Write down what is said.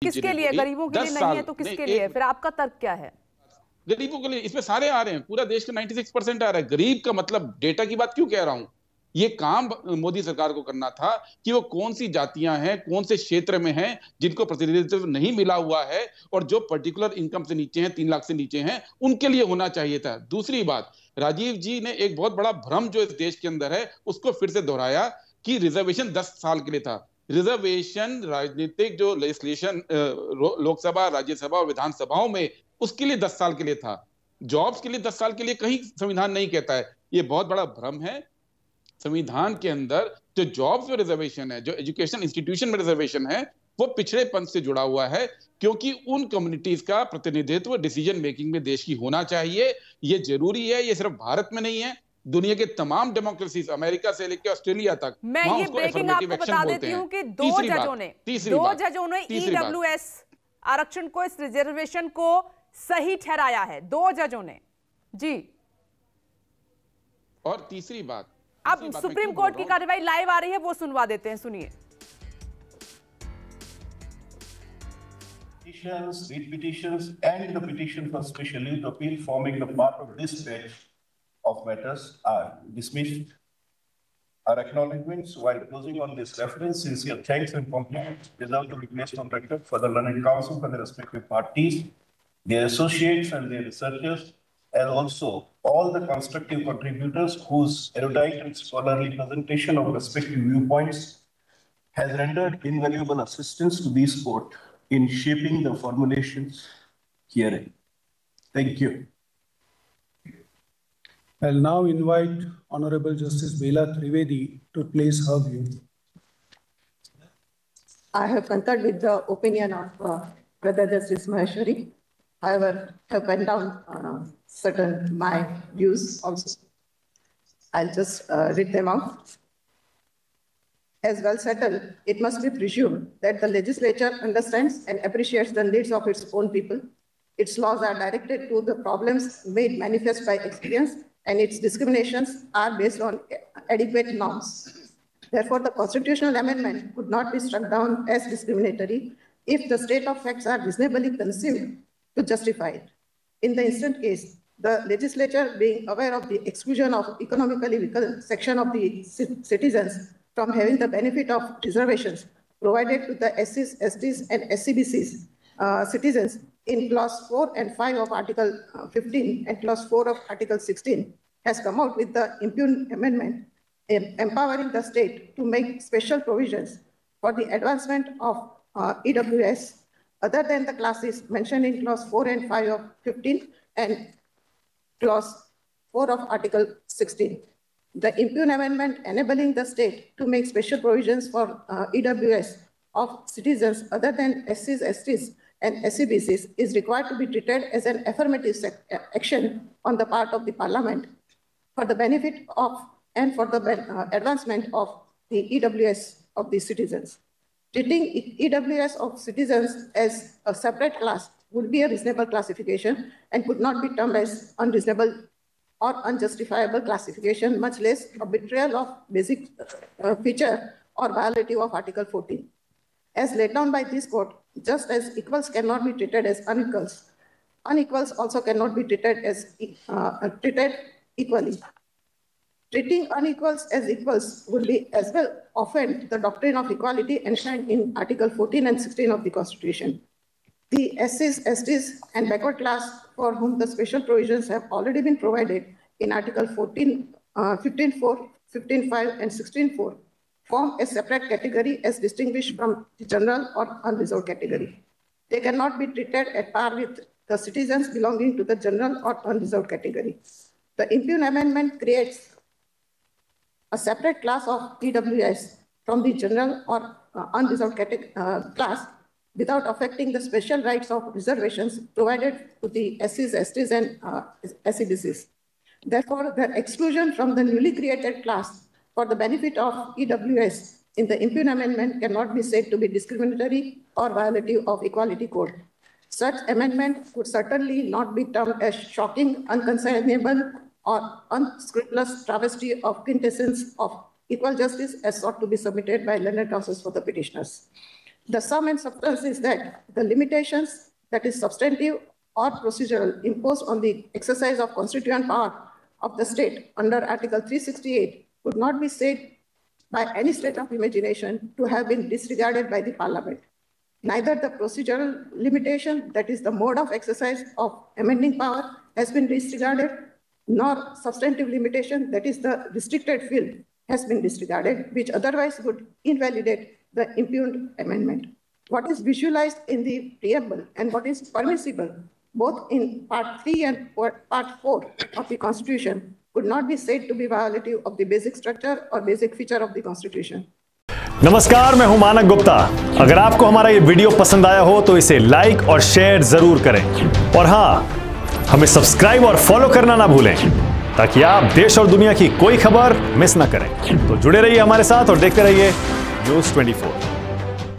किसके लिए? गरीबों के लिए नहीं है तो किसके लिए? फिर आपका तर्क क्या है? गरीबों के लिए। इसमें सारे आ रहे हैं, पूरा देश का 96% आ रहा है। गरीब का मतलब डेटा की बात क्यों कह रहा हूं? ये काम मोदी सरकार को करना था कि वो कौन सी जातियां हैं, कौन से क्षेत्र में हैं जिनको प्रतिनिधित्व नहीं मिला हुआ है और जो पर्टिकुलर इनकम से नीचे हैं, 3 लाख से नीचे हैं, उनके लिए होना चाहिए था। दूसरी बात, राजीव जी ने एक बहुत बड़ा भ्रम जो इस देश के अंदर है उसको फिर से दोहराया कि रिजर्वेशन 10 साल के लिए था। रिजर्वेशन राजनीतिक जो लेजिस्लेशन लोकसभा, राज्यसभा और विधानसभाओं में, उसके लिए 10 साल के लिए था। जॉब्स के लिए 10 साल के लिए कहीं संविधान नहीं कहता है। ये बहुत बड़ा भ्रम है। संविधान के अंदर जो जॉब्स में रिजर्वेशन है, जो एजुकेशन इंस्टीट्यूशन में रिजर्वेशन है, वो पिछड़ेपन से जुड़ा हुआ है, क्योंकि उन कम्युनिटीज का प्रतिनिधित्व डिसीजन मेकिंग में देश की होना चाहिए। ये जरूरी है। ये सिर्फ भारत में नहीं है, दुनिया के तमाम डेमोक्रेसीज, अमेरिका से लेकर ऑस्ट्रेलिया तक, मैं ये ब्रेकिंग आपको बता देती हूं कि दो जजों ने ईडब्ल्यूएस आरक्षण को, इस रिजर्वेशन को सही ठहराया है। 2 जजों ने जी। और तीसरी बात, अब सुप्रीम कोर्ट की कार्रवाई लाइव आ रही है, वो सुनवा देते हैं, सुनिए। Petitions, read petitions, and the petition for special leave to appeal forming the part of this batch of matters are dismissed. Our acknowledgements while closing on this reference, sincere thanks and compliments deserve to be placed on record for the learned counsel for the respective parties, their associates and their researchers, and also all the constructive contributors whose erudite and scholarly presentation of respective viewpoints has rendered invaluable assistance to this court in shaping the formulations herein. Thank you. I'll now invite Honorable Justice Bela Trivedi to place her view. I have concurred with the opinion of Brother Justice Maheshwari. However, I have penned down certain my views also. I'll just read them out. As well settled, it must be presumed that the legislature understands and appreciates the needs of its own people. Its laws are directed to the problems made manifest by experience, and its discriminations are based on adequate norms. Therefore, the constitutional amendment could not be struck down as discriminatory if the state of facts are reasonably conceived to justify it. In the instant case, the legislature, being aware of the exclusion of economically weaker section of the citizens from having the benefit of reservations provided to the SCs, STs, and SCBCs citizens in Clause 4 and 5 of Article 15 and Clause 4 of Article 16, has come out with the impugned amendment empowering the state to make special provisions for the advancement of EWS other than the classes mentioned in Clause 4 and 5 of 15 and Clause 4 of Article 16. The impugned amendment enabling the state to make special provisions for EWS of citizens other than SCs, STs, and SCBCs is required to be treated as an affirmative action on the part of the Parliament for the benefit of and for the advancement of the EWS of the citizens. Treating EWS of citizens as a separate class would be a reasonable classification and could not be termed as unreasonable or unjustifiable classification, much less a betrayal of basic feature or violative of Article 14. As laid down by this court, just as equals cannot be treated as unequals, unequals also cannot be treated as treated equally. Treating unequals as equals would be as well offend the doctrine of equality enshrined in Article 14 and 16 of the Constitution. The SCs, STs, and backward class for whom the special provisions have already been provided in Article 14, 15.4, 15.5, and 16.4 form a separate category as distinguished from the general or unreserved category. They cannot be treated at par with the citizens belonging to the general or unreserved category. The impugned amendment creates a separate class of EWS from the general or unreserved class without affecting the special rights of reservations provided to the SCs, STs, and SCBCs. Therefore, the exclusion from the newly created class for the benefit of EWS in the impugned amendment cannot be said to be discriminatory or violative of Equality Code. Such amendment could certainly not be termed as shocking, unconscionable, or unscrupulous travesty of quintessence of equal justice as sought to be submitted by learned counsels for the petitioners. The sum and substance is that the limitations that is substantive or procedural imposed on the exercise of constituent power of the state under Article 368 could not be said by any stretch of imagination to have been disregarded by the Parliament. Neither the procedural limitation, that is the mode of exercise of amending power, has been disregarded, nor substantive limitation, that is the restricted field, has been disregarded, which otherwise would invalidate the impugned amendment. What is visualized in the preamble and what is permissible, both in Part 3 and Part 4 of the Constitution, could not be said to be violative of the basic structure or basic feature of the Constitution. नमस्कार, मैं हूं मानक गुप्ता। अगर आपको हमारा ये video पसंद आया हो तो इसे लाइक और शेयर जरूर करें और हां, हमें सब्सक्राइब और फॉलो करना ना भूलें ताकि आप देश और दुनिया की कोई खबर मिस ना करें। तो जुड़े रहिए हमारे साथ और देखते रहिए न्यूज़ 24।